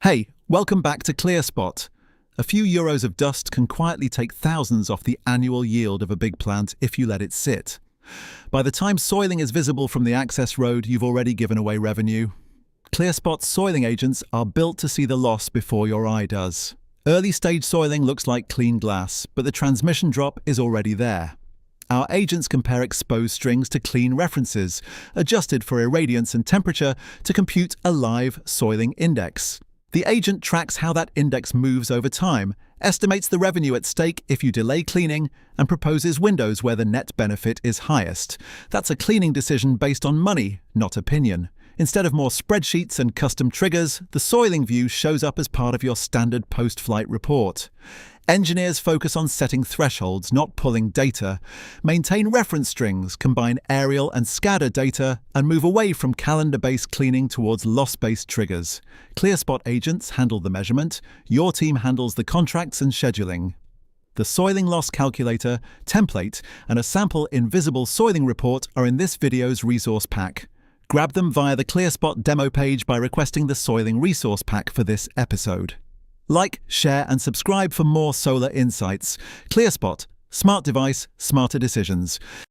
Hey, welcome back to ClearSpot. A few euros of dust can quietly take thousands off the annual yield of a big plant if you let it sit. By the time soiling is visible from the access road, you've already given away revenue. ClearSpot's soiling agents are built to see the loss before your eye does. Early stage soiling looks like clean glass, but the transmission drop is already there. Our agents compare exposed strings to clean references, adjusted for irradiance and temperature to compute a live soiling index. The agent tracks how that index moves over time, estimates the revenue at stake if you delay cleaning, and proposes windows where the net benefit is highest. That's a cleaning decision based on money, not opinion. Instead of more spreadsheets and custom triggers, the soiling view shows up as part of your standard post-flight report. Engineers focus on setting thresholds, not pulling data, maintain reference strings, combine aerial and SCADA data, and move away from calendar-based cleaning towards loss-based triggers. ClearSpot agents handle the measurement, your team handles the contracts and scheduling. The soiling loss calculator, template, and a sample invisible soiling report are in this video's resource pack. Grab them via the ClearSpot demo page by requesting the soiling resource pack for this episode. Like, share, and subscribe for more solar insights. ClearSpot. Smart device, smarter decisions.